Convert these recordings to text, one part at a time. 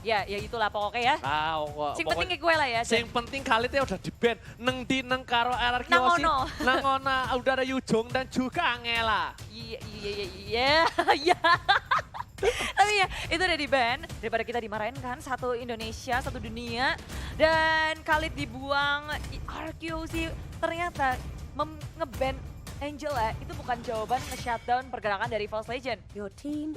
ya itulah pokoknya ya. Sing penting ke gue lah ya. Sing penting Khalidnya udah di-ban. Neng di neng karo RRQ Nang Osi. ono. Nang ona udah ada Yujong dan juga Angela. Iya. Tapi ya itu udah di-ban daripada kita dimarahin kan, satu Indonesia, satu dunia. Dan Khalid dibuang, RQC ternyata nge-ban Angela itu bukan jawaban nge-shutdown pergerakan dari False Legend.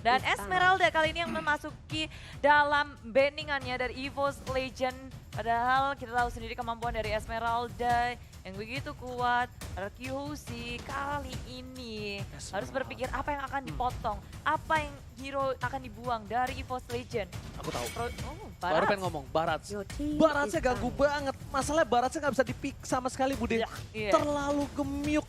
Dan Esmeralda kali ini yang memasuki dalam banningannya dari EVOS Legend. Padahal kita tahu sendiri kemampuan dari Esmeralda yang begitu kuat. RQC kali ini harus berpikir apa yang akan dipotong, apa yang hero akan dibuang dari EVOS Legend. Aku tahu. Barat. Baru pengen ngomong, Barat. Baratnya ganggu banget. Masalahnya Baratnya nggak bisa di-pick sama sekali Bude. Iya. Terlalu gemiuk,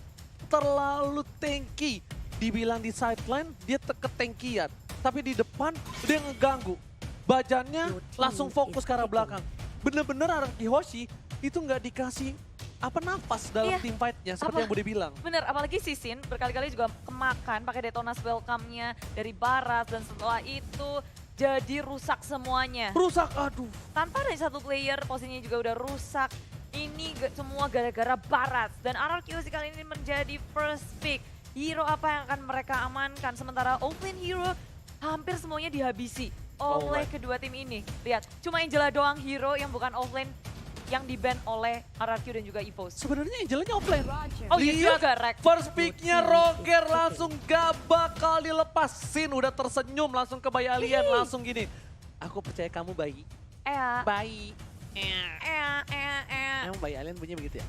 terlalu tanky. Dibilang di sideline, dia ketankian. Tapi di depan, dia ngeganggu. Bajannya langsung fokus ke arah belakang. Bener-bener Araki Hoshi itu nggak dikasih nafas dalam team fight-nya seperti yang Bude bilang. Bener, apalagi Sisin berkali-kali juga kemakan pakai Detonas welcome-nya dari Barat dan setelah itu jadi rusak semuanya. Rusak, aduh. Tanpa ada satu player, posisinya juga udah rusak. Ini semua gara-gara Barat dan RRQ kali ini menjadi first pick. Hero apa yang akan mereka amankan sementara offlane hero hampir semuanya dihabisi oleh kedua tim ini. Lihat, cuma Angela doang hero yang bukan offlane yang di-ban oleh RRQ dan juga EVOS. Sebenarnya Angelanya offline. Oh iya Lihat, juga, Rek. first pick-nya Roger langsung gak bakal dilepasin. Udah tersenyum langsung ke bayi alien, langsung gini. Aku percaya kamu bayi. Bayi. Emang bayi alien bunyinya begitu ya?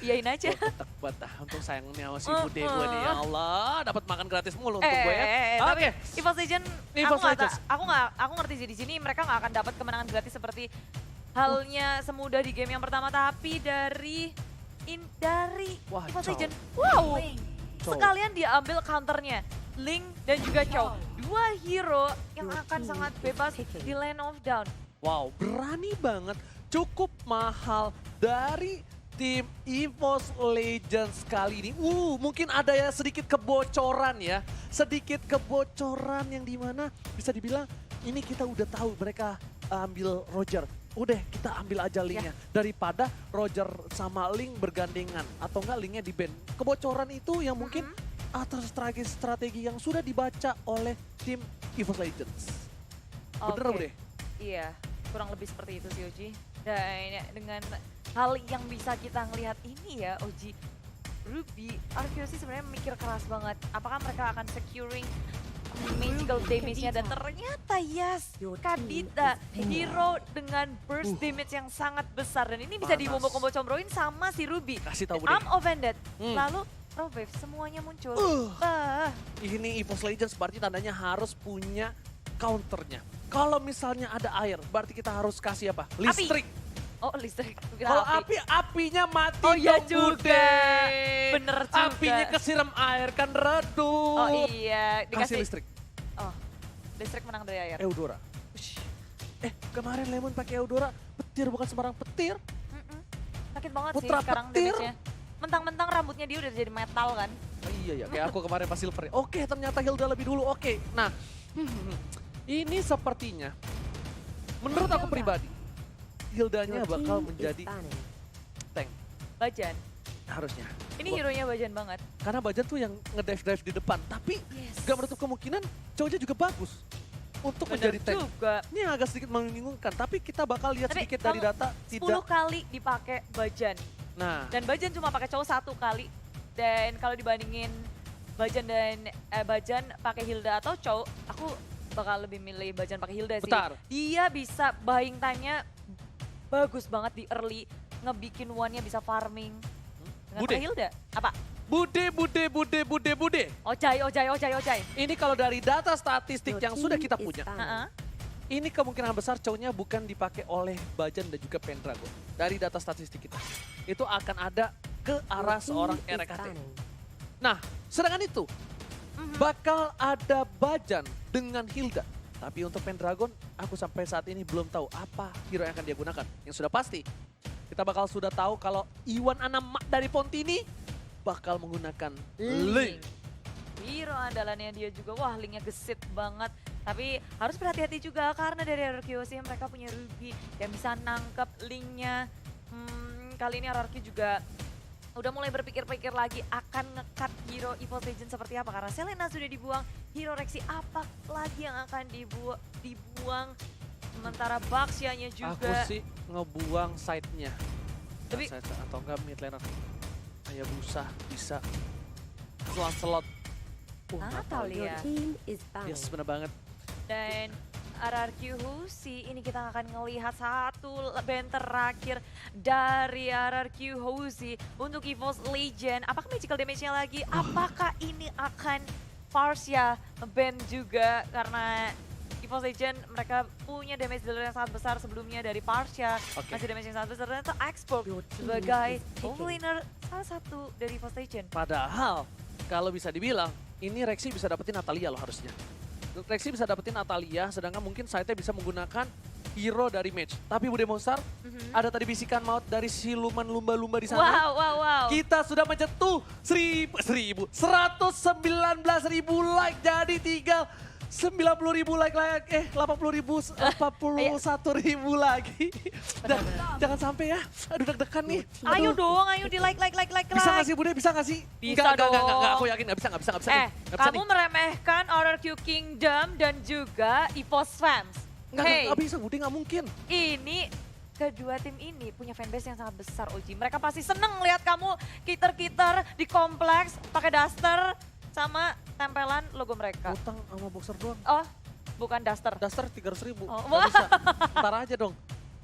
Iyain aja. Ketek batah, untung sayangnya sama si Bude gue nih. Ya Allah, dapat makan gratis mulu untuk gue ya. Oke. EVOS Legend, EVOS Legends. aku ngerti sih di sini mereka nggak akan dapat kemenangan gratis seperti halnya semudah di game yang pertama, tapi dari EVOS Legend, wow, sekalian dia ambil counternya, Link dan juga Chow, dua hero yang akan sangat bebas di lane of down. Wow, berani banget, cukup mahal dari tim EVOS Legends kali ini. Mungkin ada ya sedikit kebocoran ya, sedikit kebocoran yang dimana bisa dibilang ini kita udah tahu mereka ambil Roger. Udah kita ambil aja Linknya daripada Roger sama Link bergandengan atau enggak Linknya di ban. Kebocoran itu yang mungkin atas strategi yang sudah dibaca oleh tim EVOS Legends. Bener Bude? Iya, kurang lebih seperti itu sih Oji. Dan dengan hal yang bisa kita ngelihat ini ya Oji, Ruby, RQC sebenarnya mikir keras banget. Apakah mereka akan securing magical damage-nya dan ternyata Kadita hero dengan burst damage yang sangat besar dan ini bisa di-combo combroin sama si Ruby. Kasih tahu Bude. Arm offended. Lalu Rovave semuanya muncul. Ini EVOS Legends berarti tandanya harus punya counternya. Kalau misalnya ada air, berarti kita harus kasih apa? Listrik. Oh listrik. Kalau apinya mati oh iya dong, juga. Bude. Bener juga. Apinya kesiram air kan redup. Oh iya. Kasih listrik. Oh, listrik menang dari air. Eudora. Kemarin Lemon pakai Eudora, petir bukan sembarang petir. Sakit banget Putra sih sekarang petir. damage-nya. Mentang-mentang rambutnya dia udah jadi metal kan. Oh, iya, kayak aku kemarin pas Silver. Oke, ternyata Hilda lebih dulu. Oke, nah ini sepertinya menurut aku pribadi Hildanya bakal menjadi tank. Bajan. Harusnya. Ini hero-nya Bajan banget. Karena Bajan tuh yang ngedive-dive di depan. Tapi gak menutup kemungkinan cowoknya juga bagus untuk menjadi tank. Juga. Ini yang agak sedikit membingungkan. Tapi kita bakal lihat sedikit dari data. 10 kali dipakai Bajan. Nah. Dan Bajan cuma pakai cowok 1 kali. Dan kalau dibandingin Bajan dan Bajan pakai Hilda atau cowok, aku bakal lebih milih Bajan pakai Hilda sih. Bentar. Dia bisa buying time-nya bagus banget di early. Ngebikin one-nya bisa farming. Dengan pakai Hilda. Apa? Bude. Ojai. Ini kalau dari data statistik yang sudah kita punya. Ini kemungkinan besar cowoknya bukan dipakai oleh Bajan dan juga Pendragon. Dari data statistik kita. Itu akan ada ke arah seorang RKT. Nah, sedangkan itu bakal ada Bajan dengan Hilda. Tapi untuk Pendragon, aku sampai saat ini belum tahu apa hero yang akan dia gunakan. Yang sudah pasti, kita bakal sudah tahu kalau Iwan Anamak dari Pontini bakal menggunakan Link. Hero andalannya dia juga, wah Linknya gesit banget. Tapi harus berhati-hati juga karena dari RRQ mereka punya Ruby yang bisa nangkep linknya. Kali ini RRQ juga udah mulai berpikir-pikir lagi akan nge-cut hero EVOS Legends seperti apa. Karena Selena sudah dibuang, hero Rexy apa lagi yang akan dibuang. Sementara Baxia-nya Aku juga. sih ngebuang side-nya. Tapi- Atau enggak mid laner. Hayabusa bisa. Slot. Natalia. Team is bound. Yes, bener banget. Dan RRQ Hoshi, ini kita akan ngelihat satu band terakhir dari RRQ Hoshi untuk EVOS Legend. Apakah magical damage-nya lagi? Apakah ini akan Farsia band juga? Karena EVOS Legend mereka punya damage dealer yang sangat besar sebelumnya dari Farsia. Oke. Masih damage yang sangat besar. Ternyata Expo Your team sebagai is picking. laner salah satu dari EVOS Legend. Padahal kalau bisa dibilang ini Rexy bisa dapetin Natalia loh harusnya. Rexy bisa dapetin Natalia, sedangkan mungkin side-nya bisa menggunakan hero dari match. Tapi Bude Monster, ada tadi bisikan maut dari siluman lumba-lumba di sana. Wow. Kita sudah menyentuh 119.000 like, jadi tinggal 90.000 like, 80.000, 81.000 lagi. Dan jangan sampai ya, aduh deg-degan nih. Ayo dong, ayo di like. Bisa nggak sih Bude, bisa nggak sih? Bisa Nggak, dong. aku yakin nggak bisa nih. Nggak bisa Kamu nih. meremehkan RRQ Kingdom dan juga EVOS Fans. Hey, Nggak bisa Bude, nggak mungkin. ini kedua tim ini punya fanbase yang sangat besar, Oji. Mereka pasti seneng lihat kamu kiter-kiter di kompleks pakai daster sama tempelan logo mereka. Utang sama boxer doang. Oh, bukan daster. Daster 300.000. Oh, Nggak bisa. Ntar aja dong.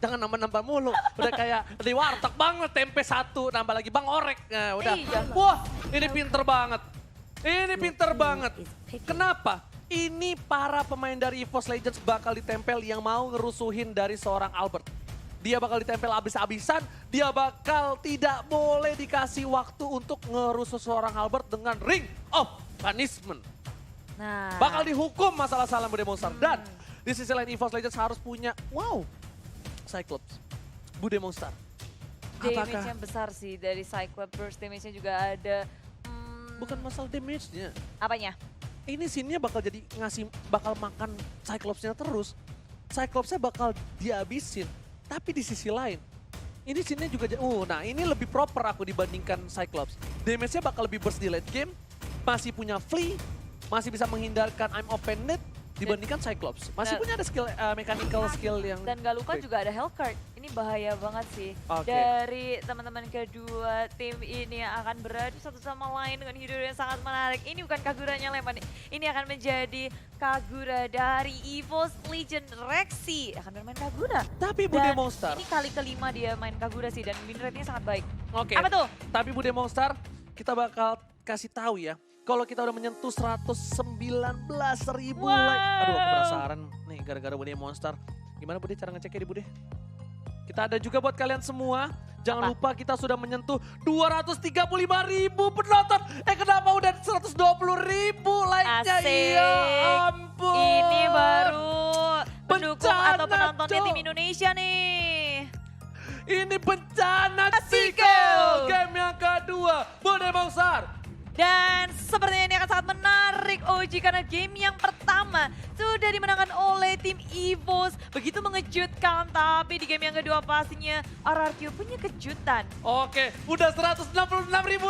Jangan nambah-nambah mulu. Udah kayak di warteg banget, tempe satu, nambah lagi Bang Orek. Nah, udah. Iya. Wah, ini pinter banget. Ini pinter team banget. is picking. Kenapa? Ini para pemain dari EVOS Legends bakal ditempel yang mau ngerusuhin dari seorang Albert. Dia bakal ditempel abis-abisan, dia bakal tidak boleh dikasih waktu untuk ngerusuh seorang Albert dengan Ring of Punishment. Nah, Bakal dihukum masalah salah Bude Monster. Dan di sisi lain EVOS Legends harus punya, Cyclops, Bude Monster. damage Apakah yang besar sih dari Cyclops. Burst damage-nya juga ada. bukan masalah damage-nya. Apanya? Ini scene-nya bakal makan Cyclops-nya terus. Cyclops-nya bakal dihabisin. Tapi di sisi lain, ini scene-nya juga, nah ini lebih proper aku dibandingkan Cyclops. Damage-nya bakal lebih burst di late game, masih punya Flea, masih bisa menghindarkan I'm Open Net dibandingkan Cyclops. Masih Dan- punya ada skill, mechanical skill yang... Dan gak lupa baik. juga ada Hellcard. Ini bahaya banget sih. Oke. Dari teman-teman kedua tim ini yang akan beradu satu sama lain dengan hero yang sangat menarik. Ini bukan Kaguranya Leman. Ini akan menjadi Kagura dari EVOS Legend Rexy. Akan bermain Kagura. Tapi Bude Dan Monster, ini kali kelima dia main Kagura sih. Dan win rate-nya sangat baik. oke. Apa tuh? Tapi Bude Monster, kita bakal kasih tahu ya. Kalau kita udah menyentuh 119.000 like. Aduh, aku penasaran nih gara-gara Bude Monster. Gimana Bude cara ngeceknya di Bude? Kita ada juga buat kalian semua. Jangan Apa? lupa kita sudah menyentuh 235.000 penonton. Kenapa udah 120.000 like-nya? Asik. Iya ampun. Ini baru pendukung Bencana, atau penontonnya Cok. tim Indonesia nih. Ini bencana Asik, Ciko. Go. Game yang kedua, Bude Monster. Dan sepertinya ini akan sangat menarik Oji karena game yang pertama sudah dimenangkan oleh tim EVOS. Begitu mengejutkan, tapi di game yang kedua pastinya RRQ punya kejutan. Oke, udah 166.000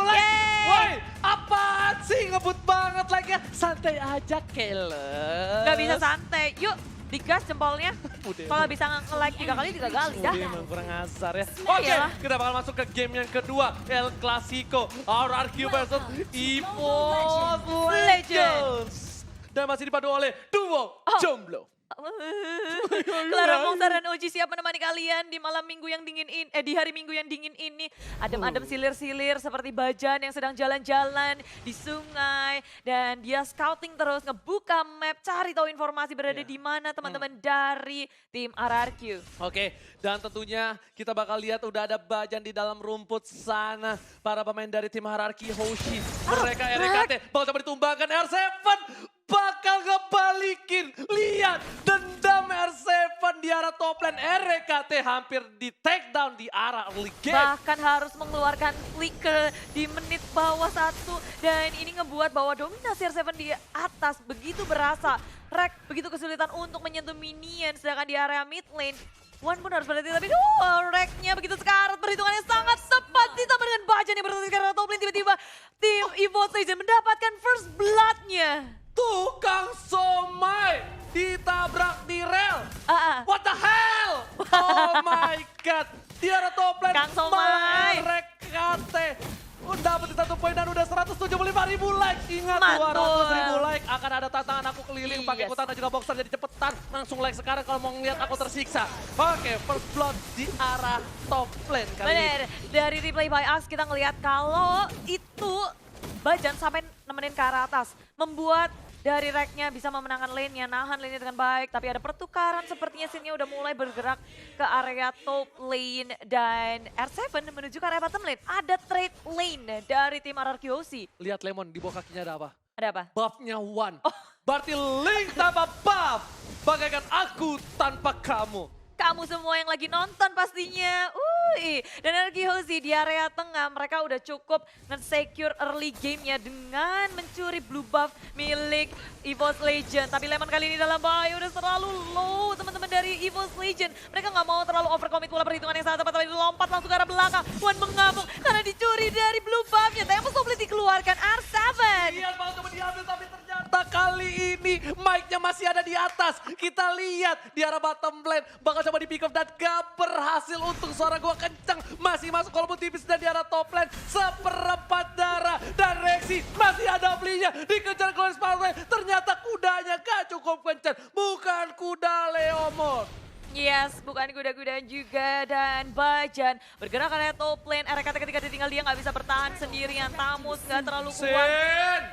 like. Yeay. Woi, apaan sih ngebut banget like-nya? Santai aja, Kele. Gak bisa santai, yuk digas jempolnya. Bude Kalau bisa nge-like 3 kali, 3 kali dah. emang kurang asar ya. Iya Oke, lah. kita bakal masuk ke game yang kedua. El Clasico, RRQ versus EVOS Legends. Dan masih dipadu oleh duo Jomblo. Clara Monster dan Oji siap menemani kalian di malam minggu yang dingin ini, di hari minggu yang dingin ini. Adem-adem silir-silir seperti Bajan yang sedang jalan-jalan di sungai. Dan dia scouting terus, ngebuka map, cari tahu informasi berada Iya. di mana teman-teman dari tim RRQ. Oke, dan tentunya kita bakal lihat udah ada Bajan di dalam rumput sana. Para pemain dari tim Hierarchy Hoshi. Mereka RKT bakal coba ditumbangkan R7. Bakal ngebalikin. Lihat, dendam R7 di arah top lane. RKT hampir di take down di arah early game. Bahkan harus mengeluarkan flicker di menit bawah 1. Dan ini ngebuat bahwa dominasi R7 di atas begitu berasa. Rek begitu kesulitan untuk menyentuh minion, sedangkan di area mid lane, Wan pun harus berhati tapi Reknya begitu sekarat, perhitungannya sangat tepat ditambah dengan Bajan yang berhenti karena top lane tiba-tiba tim EVOS Legends mendapatkan first blood-nya. Tukang somai ditabrak di rel. What the hell? Oh my god. Tiara top lane Kang Somai. Rekate. Udah dapat 1 poin dan udah 175.000 like. Ingat Mantul. 200.000 like akan ada tantangan aku keliling pakai ikutan dan juga boxer jadi cepetan. Langsung like sekarang kalau mau ngeliat aku tersiksa. Oke, first blood di arah top lane kali ini. Bener, dari replay by Axe kita ngelihat kalau itu Bajan sampai nemenin ke arah atas. Membuat dari Reknya bisa memenangkan lane-nya, nahan lane-nya dengan baik. Tapi ada pertukaran, sepertinya scene-nya udah mulai bergerak ke area top lane. Dan R7 menuju ke area bottom lane. Ada trade lane dari tim RRQOC. Lihat Lemon di bawah kakinya ada apa? Ada apa? Buff-nya One. Berarti Link tanpa buff. Bagaikan aku tanpa kamu. Kamu semua yang lagi nonton pastinya. Dan RRQOC di area tengah mereka udah cukup nge-secure early game-nya dengan mencuri blue buff milik EVOS Legends. Tapi Lemon kali ini dalam bahaya, udah terlalu low teman-teman dari EVOS Legends. Mereka nggak mau terlalu overcommit pula, perhitungan yang sangat tepat. Tapi lompat langsung ke arah belakang. Wan mengamuk karena dicuri dari blue buff-nya. Tempus boleh dikeluarkan R7. Iya, mau coba diambil tapi ternyata kali ini mic-nya masih ada di atas. Kita lihat di arah bottom lane bakal coba di pick up dan gak berhasil. Untung suara gua kenceng, masih masuk walaupun tipis. Dan di arah top lane seperempat darah dan Rexy masih ada belinya, dikejar Glorious Power. Ternyata kudanya gak cukup kencang, bukan kuda Leomord. Yes, bukan kuda-kuda juga. Dan Bajan bergerak ke area top lane. RKT ketika ditinggal dia nggak bisa bertahan sendirian. Tamus nggak terlalu kuat. Sin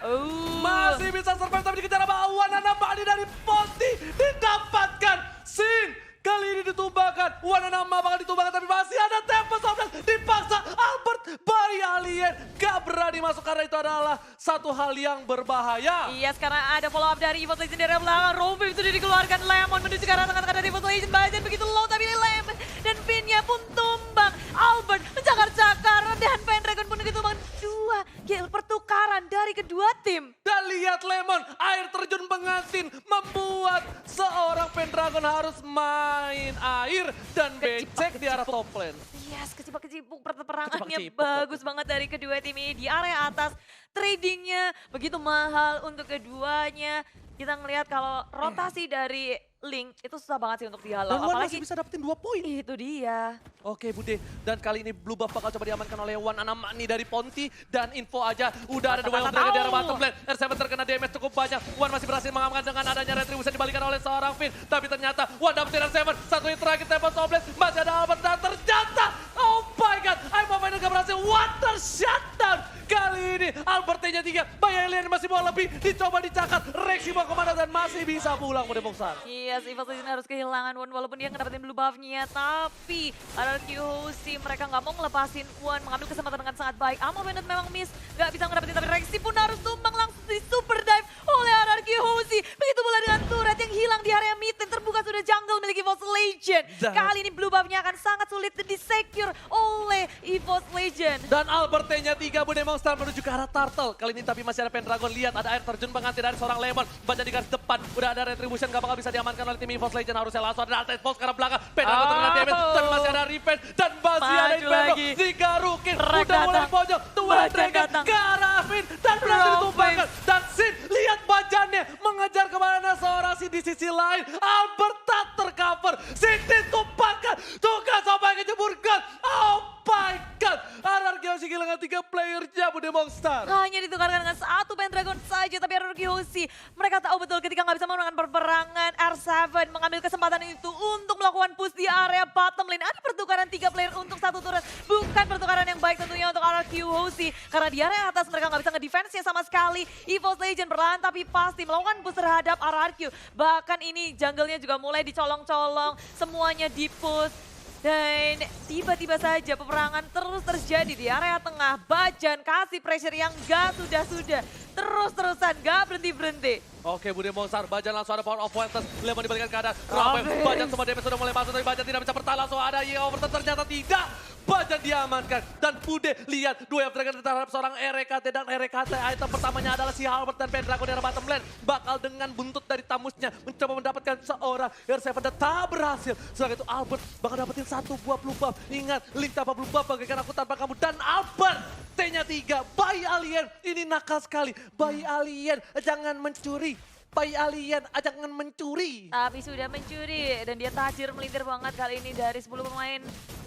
masih bisa survive tapi dikejar sama Awan. Nambani dari Ponti didapatkan. Sin kali ini ditumbangkan. Wananama bakal ditumbangkan tapi masih ada Tempest Oblas. Dipaksa Albert by Alien. Gak berani masuk karena itu adalah satu hal yang berbahaya. Yes, karena ada follow up dari EVOS Legends dari belakang. Rompi itu dikeluarkan. Lemon menuju ke arah tengah-tengah dari EVOS Legends. Bajan begitu low tapi Lemon dan pinnya pun tumbang. Albert mencakar-cakar dan Pendragon pun ditumbang. Dua kill pertukaran dari kedua tim. Dan lihat Lemon, air terjun pengantin membuat seorang Pendragon harus main air dan becek di arah top lane. Yes, kecipuk-kecipuk peperangannya Kecipuk-kecipuk. bagus banget dari kedua tim ini. Di area atas, tradingnya begitu mahal untuk keduanya. Kita ngelihat kalau rotasi dari Link itu susah banget sih untuk dihalau. Dan Wan Apalagi masih bisa dapetin 2 poin. itu dia. Oke Bude, dan kali ini blue buff bakal coba diamankan oleh Wan Anamani dari Ponti. Dan info aja, udah ada duel Dragon di arah bottom lane. R7 terkena damage cukup banyak. Wan masih berhasil mengamankan dengan adanya retribution dibalikan oleh seorang Finn. Tapi ternyata Wan dapetin R7, satu hit terakhir Tempest Oblas. Masih ada Albert dan ternyata, oh my god, Aimo Final gak berhasil. Water shutdown. Kali ini Albert-nya 3, Bay Alien masih mau lebih, dicoba dicakar. Rexy mau kemana dan masih bisa pulang Bude Boxer. Yes, EVOS Legends harus kehilangan Wan walaupun dia ngedapetin blue buff-nya. Tapi RRQOC mereka nggak mau ngelepasin Wan, mengambil kesempatan dengan sangat baik. Amo Bennett memang miss, nggak bisa ngedapetin tapi Rexy pun harus tumbang langsung di super dive oleh RRQOC. Begitu pula dengan turret yang hilang di area mid lane, terbuka sudah jungle milik EVOS Legends. Kali ini blue buff-nya akan sangat sulit di-secure oleh EVOS Legends. Dan Albert-nya 3, Bude Monster menuju ke arah Turtle. Kali ini tapi masih ada Pendragon, lihat ada air terjun pengantin dari seorang Lemon. Baca di garis depan, udah ada retribution gak bakal bisa diamankan oleh tim EVOS Legends. Harusnya langsung ada Altes Pulse ke arah belakang. Pendragon terkena damage, dan masih ada Revenge. Dan masih ada Inferno, digarukin. Udah mulai pojok, Tuan Dragon ke arah Finn. Dan berhasil ditumbangkan. Dan Sin, lihat bajannya mengejar kemana seorang Sin di sisi lain. Albert tak tercover, Sin ditumpahkan. Juga sampai kejeburkan. Oh my god, RRQOC kehilangan 3 playernya Bude Monster. Hanya ditukarkan dengan satu Pendragon saja, tapi RRQOC mereka tahu betul ketika nggak bisa memenangkan peperangan. R7 mengambil kesempatan itu untuk melakukan push di area bottom lane. Ada pertukaran 3 player untuk satu turret, bukan pertukaran yang baik tentunya untuk RRQOC. Karena di area atas mereka nggak bisa ngedefense-nya sama sekali. EVOS Legends perlahan tapi pasti melakukan push terhadap RRQ. Bahkan ini jungle-nya juga mulai dicolong-colong, semuanya di-push. Dan tiba-tiba saja peperangan terus terjadi di area tengah. Bajan kasih pressure yang gak sudah-sudah. Terus-terusan gak berhenti-berhenti. Oke, Bude Monster, Bajan langsung ada power of Fuentes. Lemon dibalikan keadaan. Rafael, Bajan semua damage sudah mulai masuk, tapi Bajan tidak bisa bertahan. Langsung ada Overton, ternyata tidak. Bajan diamankan. Dan Bude lihat dua yang terkena terhadap seorang RKT dan RKT. Item pertamanya adalah si Albert dan Pendragon dari bottom lane. Bakal dengan buntut dari tamusnya mencoba mendapatkan seorang R7 dan tak berhasil. Setelah itu Albert bakal dapetin satu buah blue buff. Ingat, Link tanpa blue buff bagaikan aku tanpa kamu. Dan Albert T-nya 3, bayi alien. Ini nakal sekali. Bayi alien, jangan mencuri. Bayi alien, jangan mencuri. Tapi sudah mencuri dan dia tajir melintir banget kali ini dari 10 pemain.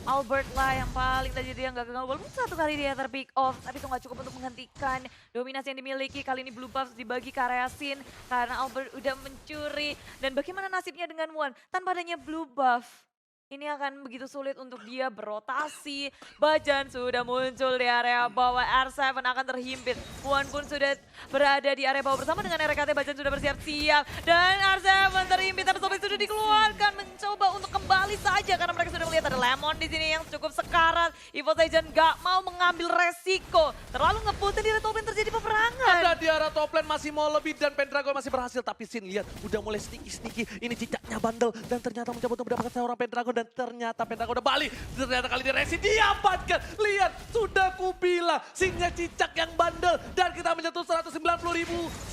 Albert lah yang paling tajir, dia nggak gagal walaupun satu kali dia terpick off. Tapi itu nggak cukup untuk menghentikan dominasi yang dimiliki. Kali ini blue buff dibagi ke area Sin karena Albert udah mencuri. Dan bagaimana nasibnya dengan Wan tanpa adanya blue buff? Ini akan begitu sulit untuk dia berotasi. Bajan sudah muncul di area bawah. R7 akan terhimpit. Wan pun sudah berada di area bawah bersama dengan RKT. Bajan sudah bersiap-siap. Dan R7 terhimpit. Tapi Sobek sudah dikeluarkan. Mencoba untuk kembali saja. Karena mereka sudah melihat ada Lemon di sini yang cukup sekarat. EVOS Legends gak mau mengambil resiko. Terlalu ngebut di area top lane terjadi peperangan. Ada di arah top lane masih mau lebih dan Pendragon masih berhasil. Tapi Sin lihat udah mulai sneaky. Ini jejaknya bandel. Dan ternyata mencoba untuk mendapatkan seorang Pendragon. Dan ternyata Pendragon udah balik. Ternyata kali ini Resi diamankan. Lihat, sudah kubilang. Sinnya cicak yang bandel. Dan kita menyentuh 190.000.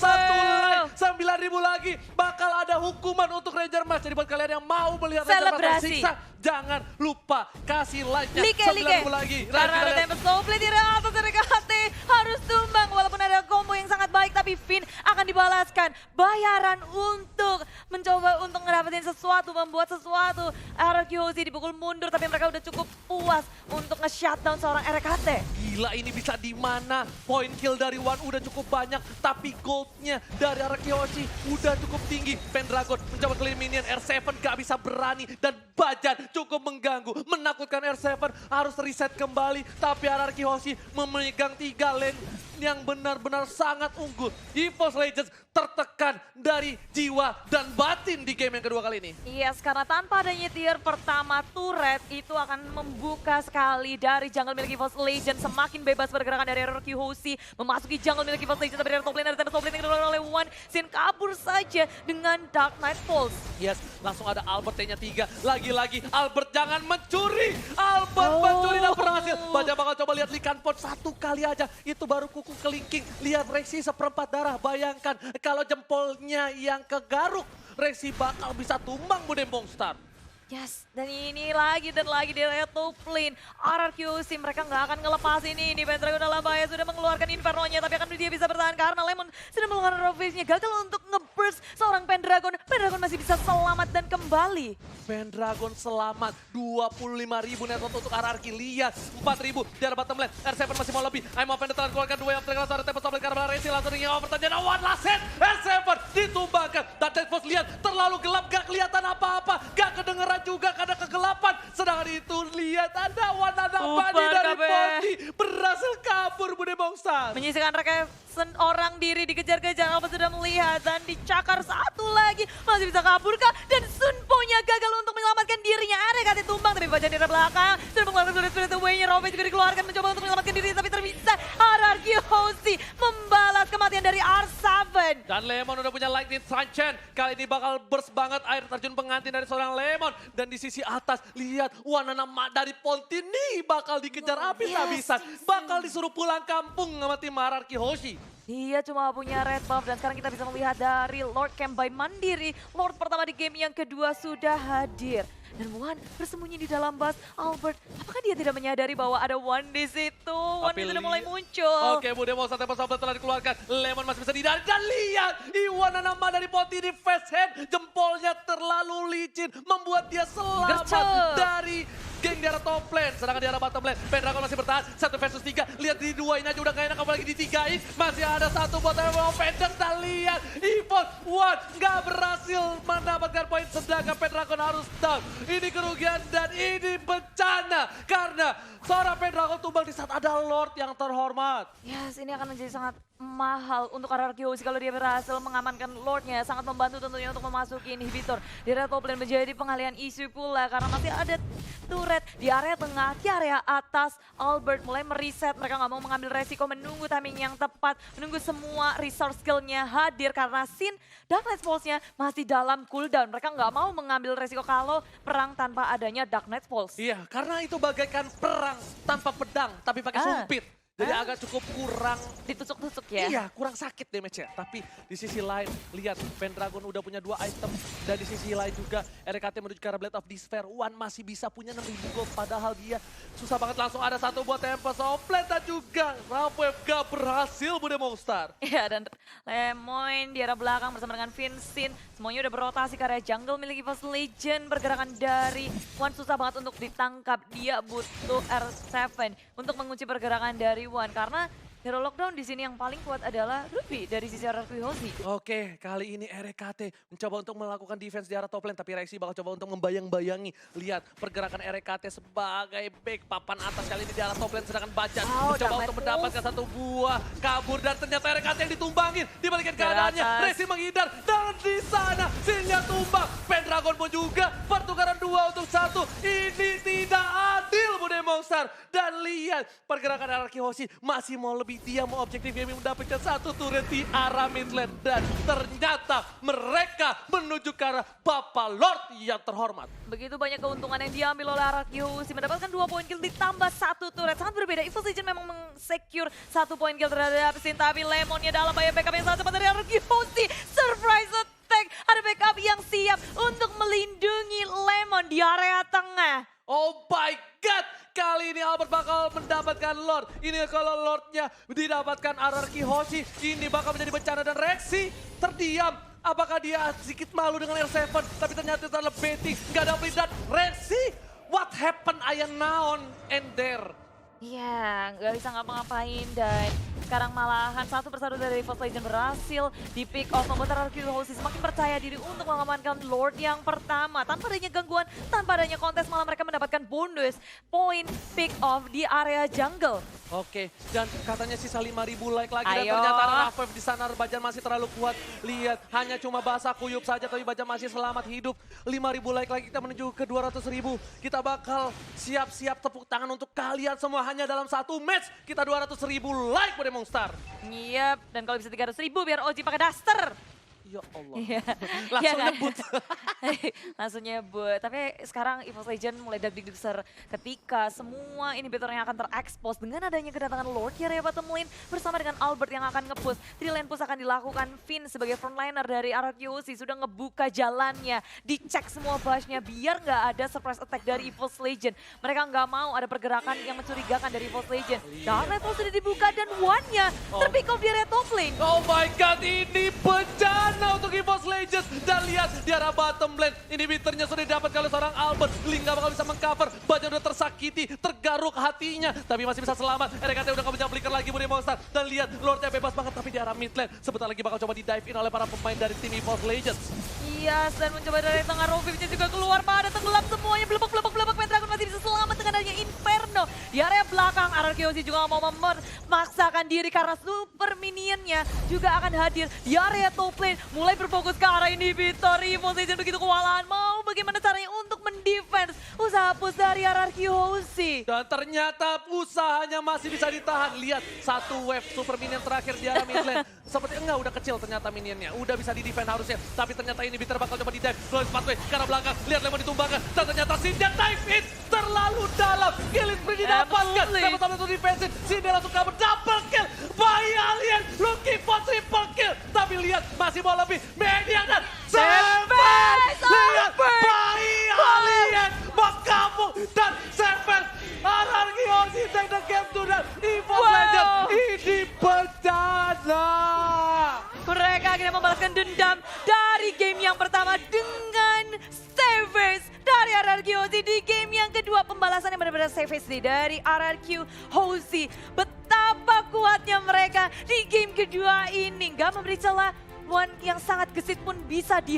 Satu line, 9.000 lagi. Bakal ada hukuman untuk Ranger Mas. Jadi buat kalian yang mau melihat Ranger Mas tersiksa, jangan lupa kasih like-nya. 9.000 lagi. Karena ada Tempest Soulblade di atas RKT. Harus tumbang walaupun ada combo yang sangat baik. Tapi Finn akan dibalaskan. Bayaran untuk mencoba untuk ngedapetin sesuatu, membuat sesuatu. RQC dipukul mundur tapi mereka udah cukup puas untuk nge-shutdown seorang RKT. Gila, ini bisa di mana? Point kill dari Wan udah cukup banyak, tapi goldnya dari arah Kiyoshi udah cukup tinggi. Pendragon mencoba clean minion, R7 gak bisa berani dan Bajan cukup mengganggu, menakutkan R7 harus reset kembali. Tapi arah Kiyoshi memegang 3 lane yang benar-benar sangat unggul. EVOS Legends tertekan dari jiwa dan batin di game yang kedua kali ini. Yes, karena tanpa adanya tier pertama turret itu akan membuka sekali dari jungle milik EVOS Legends. Semakin bebas bergerakan dari RQC memasuki jungle milik EVOS Legends. Tapi dari top lane ada Tempest Soulblade yang dilakukan oleh Wan. Sin kabur saja dengan Dark Knight Pulse. Yes, langsung ada Albert T-nya 3. Lagi-lagi Albert jangan mencuri. Albert mencuri dan berhasil. Baja bakal coba lihat Likan Pot satu kali aja. Itu baru kuku kelingking. Lihat Rexy seperempat darah. Bayangkan kalau jempolnya yang kegaruk. Rexy bakal bisa tumbang Bude Monster. Yes, dan ini lagi dan lagi di area top lane. RRQC mereka nggak akan ngelepas ini. Pendragon dalam bahaya sudah mengeluarkan Inferno-nya. Tapi akan dia bisa bertahan karena Lemon sudah mengeluarkan Rovage-nya. Gagal untuk nge-burst seorang Pendragon. Pendragon masih bisa selamat dan kembali. Pendragon selamat. 25.000 net worth untuk RRQ. Lihat 4.000 di arah bottom lane. R7 masih mau lebih. I'm open telah keluarkan 2 yang terkena suara Tempest Soulblade karena Resi langsung ingin over dan one last hit. R7 ditumbangkan. Dan Tempest lihat terlalu gelap. Gak kelihatan apa-apa. Gak kedengeran juga karena kegelapan. Sedangkan itu lihat ada Bani dari Poti berhasil kabur Bude Bongsa. Menyisikan rekesan orang diri dikejar-kejar. Alba sudah melihat dan dicakar satu lagi. Masih bisa kabur kah? Dan Sunpo-nya gagal untuk menyelamatkan dirinya. RKT tumbang tapi Bajan di belakang. Sudah mengeluarkan Spirit Away-nya. Rovage juga dikeluarkan mencoba untuk menyelamatkan diri tapi terbisa. RRQC membalas kematian dari R7. Dan Lemon udah punya lightning sunshine. Kali ini bakal burst banget air terjun pengantin dari seorang Lemon. Dan di sisi atas lihat Wanana dari Pontini bakal dikejar habis-habisan. Bakal disuruh pulang kampung sama tim RRQ Hoshi. Dia cuma punya red buff dan sekarang kita bisa melihat dari Lord Camp by Mandiri. Lord pertama di game yang kedua sudah hadir. Dan Wan bersembunyi di dalam bus. Albert, apakah dia tidak menyadari bahwa ada Wan di situ? Wan sudah mulai muncul. Oke, Bude Monster Tempest Soulblade telah dikeluarkan. Lemon masih bisa dihindari. Dan lihat, Iwana nama dari Poti di face hand. Jempolnya terlalu licin. Membuat dia selamat dari geng di arah top lane. Sedangkan di arah bottom lane, Pendragon masih bertahan. 1 versus 3. Lihat di duain aja udah gak enak. Apalagi di 3-in. Masih ada satu buat Vendors. Dan lihat, EVOS Wan gak berhasil mendapatkan poin. Sedangkan Pendragon harus down. Ini kerugian dan ini bencana. Karena seorang Pendragon tumbang di saat ada Lord yang terhormat. Yes, ini akan menjadi sangat mahal untuk RRQ kalau dia berhasil mengamankan Lordnya. Sangat membantu tentunya untuk memasuki inhibitor. Di area top lane menjadi pengalihan isu pula karena masih ada turret di area tengah, di area atas. Albert mulai mereset, mereka nggak mau mengambil resiko, menunggu timing yang tepat, menunggu semua resource skillnya hadir karena Sin Dark Knight Pulse-nya masih dalam cooldown. Mereka nggak mau mengambil resiko kalau perang tanpa adanya Dark Knight Pulse. Iya, karena itu bagaikan perang tanpa pedang, tapi pakai sumpit. Jadi agak cukup kurang, Ditusuk-tusuk ya? iya kurang sakit damage-nya. Tapi di sisi lain, lihat Pendragon udah punya 2 item. Dan di sisi lain juga RKT menuju ke arah Blade of Despair. One masih bisa punya 6.000 gold, padahal dia susah banget langsung ada satu buat Tempest of Blade. Dan juga Rafael gak berhasil Bude Monster. Iya, dan Lemoyne di arah belakang bersama dengan Vincent. Semuanya udah berotasi ke area jungle milik EVOS Legend. Pergerakan dari One susah banget untuk ditangkap. Dia butuh R7 untuk mengunci pergerakan dari One. Karena hero lockdown di sini yang paling kuat adalah Ruby dari sisi RRQ Hoshi. Oke, kali ini RKT mencoba untuk melakukan defense di arah top lane, tapi Rexy bakal coba untuk membayang-bayangi. Lihat pergerakan RKT sebagai back papan atas kali ini di arah top lane, sedangkan Bajan mencoba untuk mendapatkan satu buah kabur dan ternyata RKT yang ditumbangin. Dibalikin keadaannya, Rexy menghindar dan di sana Sinnya tumbang. Pendragon pun juga pertukaran 2-1. Ini tidak adil Bude Monster. Dan lihat pergerakan RRQ Hoshi masih mau lebih, dia mau objektif gaming mendapatkan satu turret di arah mid lane. Dan ternyata mereka menuju ke arah Bapak Lord yang terhormat. Begitu banyak keuntungan yang diambil oleh RRQ Hoshi, mendapatkan 2 poin kill ditambah 1 turret. Sangat berbeda, EVOS Legend memang meng-secure 1 poin kill terhadap Sin, tapi Lemonnya dalam bahaya backup yang sangat cepat dari RRQ Hoshi. Surprise attack, ada backup yang siap untuk melindungi Lemon di area tengah. Oh my god, kali ini Albert bakal mendapatkan Lord. Ini kalau Lordnya didapatkan RRQ Hoshi, ini bakal menjadi bencana dan Rexy terdiam. Apakah dia sedikit malu dengan R7, tapi ternyata itu adalah baiting, gak ada dan Rexy, what happened Ayan Naon and there? Iya, nggak bisa ngapa-ngapain dan sekarang malahan satu persatu dari EVOS Legend berhasil di pick off, membuat RRQ Hoshi semakin percaya diri untuk mengamankan Lord yang pertama. Tanpa adanya gangguan, tanpa adanya kontes, malah mereka mendapatkan bonus poin pick off di area jungle. Oke, dan katanya sisa 5.000 like lagi dan Ayo. ternyata Rafev di sana Bajan masih terlalu kuat. Lihat, hanya cuma basah kuyup saja tapi Bajan masih selamat hidup. 5.000 like lagi, kita menuju ke 200.000. Kita bakal siap-siap tepuk tangan untuk kalian semua hanya dalam satu match. Kita 200.000 like pada Monster. Yap, dan kalau bisa 300.000 biar Oji pakai daster. Ya Allah. Iya. Langsung Iya kan? nyebut. Langsung nyebut. Tapi sekarang EVOS Legend mulai deg-deger ketika semua inhibitornya akan terekspos dengan adanya kedatangan Lord di area bottom lane bersama dengan Albert yang akan nge-push. 3 lane push akan dilakukan. Finn sebagai frontliner dari RRQ Hoshi sudah ngebuka jalannya. Dicek semua bush-nya biar nggak ada surprise attack dari EVOS Legend. Mereka nggak mau ada pergerakan yang mencurigakan dari EVOS Legend. Dark Knight Pulse sudah dibuka dan One-nya terpick off di area top lane. Oh my god, ini bencana untuk EVOS Legends. Dan lihat di arah bottom lane, inhibitornya sudah didapat oleh seorang Albert. Link gak bakal bisa mengcover, Bajan udah tersakiti, tergaruk hatinya. Tapi masih bisa selamat, RKT udah gak bisa flicker lagi Bude Monster. Dan lihat, Lordnya bebas banget tapi di arah mid lane. Sebentar lagi bakal coba di-dive in oleh para pemain dari tim EVOS Legends. Iya, dan mencoba dari tengah Rovivnya juga keluar pada tenggelam semuanya. Belebek-belebek Pendragon masih bisa selamat dengan adanya Inferno. Di area belakang, RRQ Hoshi juga mau memaksakan diri karena super minionnya juga akan hadir di area top lane. Mulai berfokus ke arah inhibitor. EVOS Legend begitu kewalahan. Mau bagaimana caranya untuk mendefense usaha push dari RRQ Hoshi. Dan ternyata usahanya masih bisa ditahan. Lihat, satu wave super minion terakhir di arah mid lane. Seperti enggak, udah kecil ternyata minionnya. Udah bisa di-defend harusnya. Tapi ternyata inhibitor bakal coba di-dive. Lois pathway ke arah belakang. Lihat Lemon ditumbangkan. Dan ternyata Sinja dive in terlalu dalam. Killing spree didapatkan. Dapat satu untuk defensive. Sinja langsung cover. Double kill. Bayi Alien looking for triple kill. Tapi lihat, masih mau lebih. Media dan Seven. Lihat, Bayi Alien menggabung. Dan Seven. RRQ Hoshi take the game to the EVOS Legends. Ini bencana. Mereka akhirnya membalaskan dendam dari game yang pertama dengan savage dari RRQ Hoshi. Di game yang kedua pembalasan yang benar-benar savage dari RRQ Hoshi. Betapa kuatnya mereka di game kedua ini. Gak memberi celah, One yang sangat gesit pun bisa di